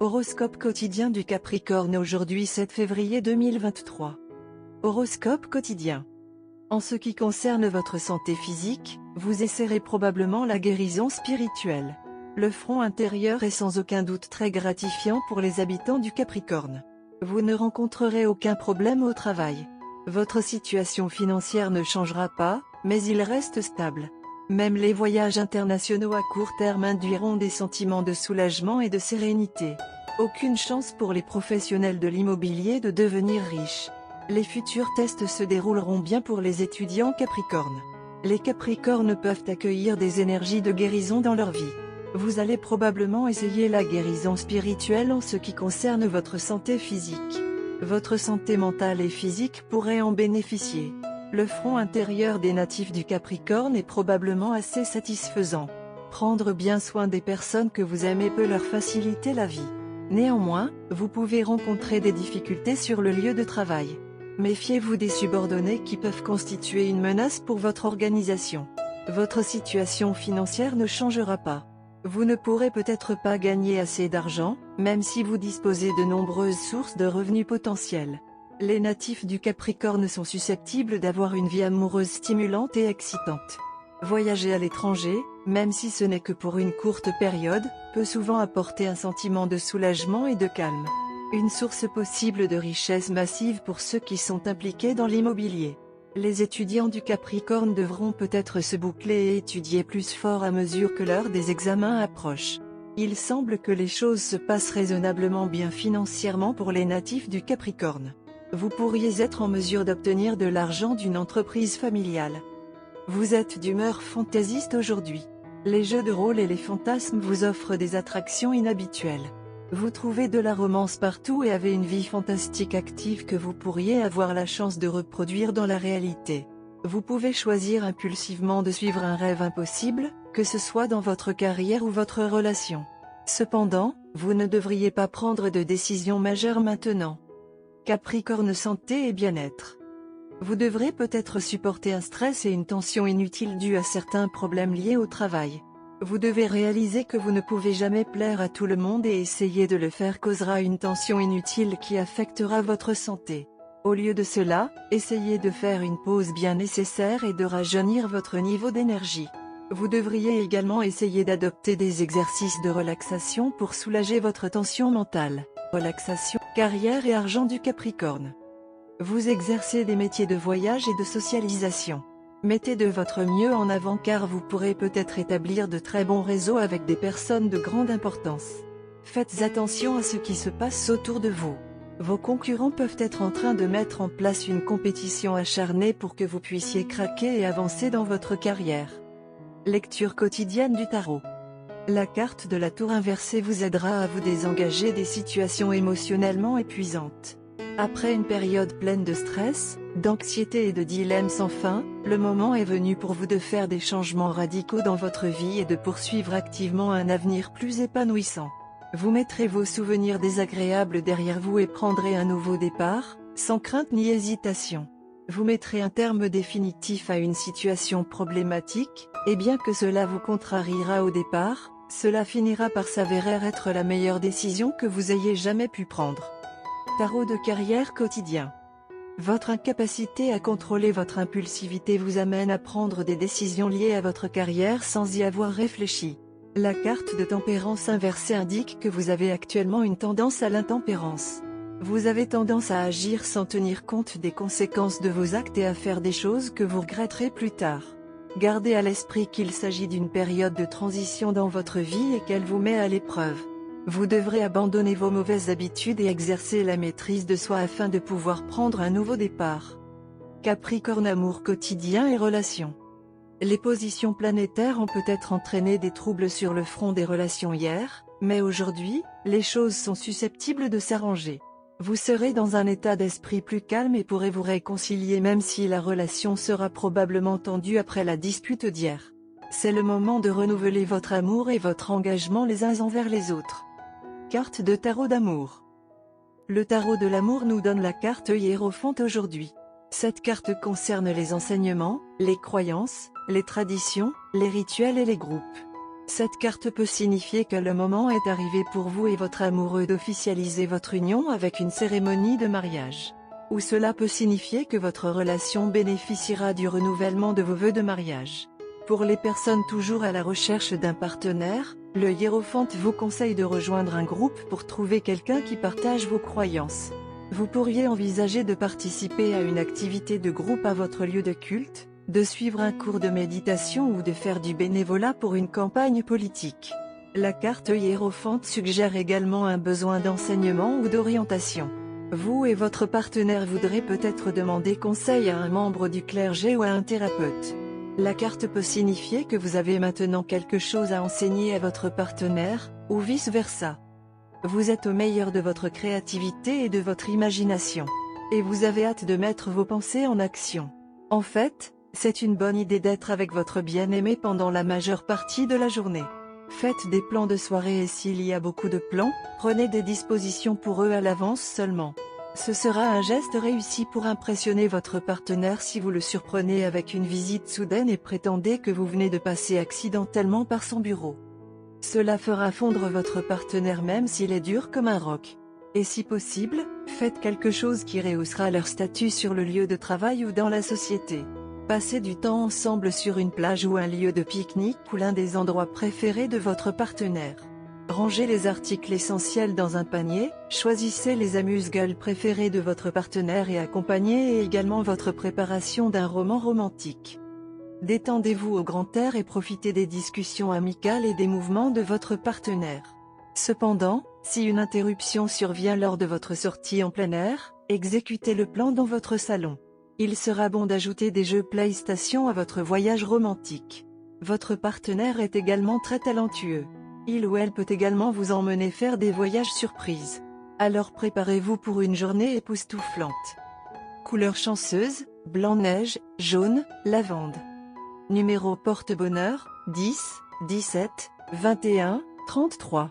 Horoscope quotidien du Capricorne aujourd'hui 7 février 2023. Horoscope quotidien. En ce qui concerne votre santé physique, vous essaierez probablement la guérison spirituelle. Le front intérieur est sans aucun doute très gratifiant pour les habitants du Capricorne. Vous ne rencontrerez aucun problème au travail. Votre situation financière ne changera pas, mais il reste stable. Même les voyages internationaux à court terme induiront des sentiments de soulagement et de sérénité. Aucune chance pour les professionnels de l'immobilier de devenir riches. Les futurs tests se dérouleront bien pour les étudiants Capricorne. Les Capricornes peuvent accueillir des énergies de guérison dans leur vie. Vous allez probablement essayer la guérison spirituelle en ce qui concerne votre santé physique. Votre santé mentale et physique pourrait en bénéficier. Le front intérieur des natifs du Capricorne est probablement assez satisfaisant. Prendre bien soin des personnes que vous aimez peut leur faciliter la vie. Néanmoins, vous pouvez rencontrer des difficultés sur le lieu de travail. Méfiez-vous des subordonnés qui peuvent constituer une menace pour votre organisation. Votre situation financière ne changera pas. Vous ne pourrez peut-être pas gagner assez d'argent, même si vous disposez de nombreuses sources de revenus potentiels. Les natifs du Capricorne sont susceptibles d'avoir une vie amoureuse stimulante et excitante. Voyager à l'étranger, même si ce n'est que pour une courte période, peut souvent apporter un sentiment de soulagement et de calme. Une source possible de richesse massive pour ceux qui sont impliqués dans l'immobilier. Les étudiants du Capricorne devront peut-être se boucler et étudier plus fort à mesure que l'heure des examens approche. Il semble que les choses se passent raisonnablement bien financièrement pour les natifs du Capricorne. Vous pourriez être en mesure d'obtenir de l'argent d'une entreprise familiale. Vous êtes d'humeur fantaisiste aujourd'hui. Les jeux de rôle et les fantasmes vous offrent des attractions inhabituelles. Vous trouvez de la romance partout et avez une vie fantastique active que vous pourriez avoir la chance de reproduire dans la réalité. Vous pouvez choisir impulsivement de suivre un rêve impossible, que ce soit dans votre carrière ou votre relation. Cependant, vous ne devriez pas prendre de décision majeure maintenant. Capricorne santé et bien-être. Vous devrez peut-être supporter un stress et une tension inutile due à certains problèmes liés au travail. Vous devez réaliser que vous ne pouvez jamais plaire à tout le monde et essayer de le faire causera une tension inutile qui affectera votre santé. Au lieu de cela, essayez de faire une pause bien nécessaire et de rajeunir votre niveau d'énergie. Vous devriez également essayer d'adopter des exercices de relaxation pour soulager votre tension mentale. Relaxation, carrière et argent du Capricorne. Vous exercez des métiers de voyage et de socialisation. Mettez de votre mieux en avant car vous pourrez peut-être établir de très bons réseaux avec des personnes de grande importance. Faites attention à ce qui se passe autour de vous. Vos concurrents peuvent être en train de mettre en place une compétition acharnée pour que vous puissiez craquer et avancer dans votre carrière. Lecture quotidienne du tarot. La carte de la tour inversée vous aidera à vous désengager des situations émotionnellement épuisantes. Après une période pleine de stress, d'anxiété et de dilemmes sans fin, le moment est venu pour vous de faire des changements radicaux dans votre vie et de poursuivre activement un avenir plus épanouissant. Vous mettrez vos souvenirs désagréables derrière vous et prendrez un nouveau départ, sans crainte ni hésitation. Vous mettrez un terme définitif à une situation problématique, et bien que cela vous contrariera au départ, cela finira par s'avérer être la meilleure décision que vous ayez jamais pu prendre. Tarot de carrière quotidien. Votre incapacité à contrôler votre impulsivité vous amène à prendre des décisions liées à votre carrière sans y avoir réfléchi. La carte de tempérance inversée indique que vous avez actuellement une tendance à l'intempérance. Vous avez tendance à agir sans tenir compte des conséquences de vos actes et à faire des choses que vous regretterez plus tard. Gardez à l'esprit qu'il s'agit d'une période de transition dans votre vie et qu'elle vous met à l'épreuve. Vous devrez abandonner vos mauvaises habitudes et exercer la maîtrise de soi afin de pouvoir prendre un nouveau départ. Capricorne amour quotidien et relations. Les positions planétaires ont peut-être entraîné des troubles sur le front des relations hier, mais aujourd'hui, les choses sont susceptibles de s'arranger. Vous serez dans un état d'esprit plus calme et pourrez vous réconcilier même si la relation sera probablement tendue après la dispute d'hier. C'est le moment de renouveler votre amour et votre engagement les uns envers les autres. Carte de tarot d'amour. Le tarot de l'amour nous donne la carte Hiérophante aujourd'hui. Cette carte concerne les enseignements, les croyances, les traditions, les rituels et les groupes. Cette carte peut signifier que le moment est arrivé pour vous et votre amoureux d'officialiser votre union avec une cérémonie de mariage. Ou cela peut signifier que votre relation bénéficiera du renouvellement de vos vœux de mariage. Pour les personnes toujours à la recherche d'un partenaire, le hiérophante vous conseille de rejoindre un groupe pour trouver quelqu'un qui partage vos croyances. Vous pourriez envisager de participer à une activité de groupe à votre lieu de culte, de suivre un cours de méditation ou de faire du bénévolat pour une campagne politique. La carte hiérophante suggère également un besoin d'enseignement ou d'orientation. Vous et votre partenaire voudrez peut-être demander conseil à un membre du clergé ou à un thérapeute. La carte peut signifier que vous avez maintenant quelque chose à enseigner à votre partenaire, ou vice-versa. Vous êtes au meilleur de votre créativité et de votre imagination. Et vous avez hâte de mettre vos pensées en action. En fait, c'est une bonne idée d'être avec votre bien-aimé pendant la majeure partie de la journée. Faites des plans de soirée et s'il y a beaucoup de plans, prenez des dispositions pour eux à l'avance seulement. Ce sera un geste réussi pour impressionner votre partenaire si vous le surprenez avec une visite soudaine et prétendez que vous venez de passer accidentellement par son bureau. Cela fera fondre votre partenaire même s'il est dur comme un roc. Et si possible, faites quelque chose qui rehaussera leur statut sur le lieu de travail ou dans la société. Passez du temps ensemble sur une plage ou un lieu de pique-nique ou l'un des endroits préférés de votre partenaire. Rangez les articles essentiels dans un panier, choisissez les amuse-gueules préférés de votre partenaire et accompagnez également votre préparation d'un roman romantique. Détendez-vous au grand air et profitez des discussions amicales et des mouvements de votre partenaire. Cependant, si une interruption survient lors de votre sortie en plein air, exécutez le plan dans votre salon. Il sera bon d'ajouter des jeux PlayStation à votre voyage romantique. Votre partenaire est également très talentueux. Il ou elle peut également vous emmener faire des voyages surprises. Alors préparez-vous pour une journée époustouflante. Couleur chanceuse, blanc-neige, jaune, lavande. Numéro porte-bonheur, 10, 17, 21, 33.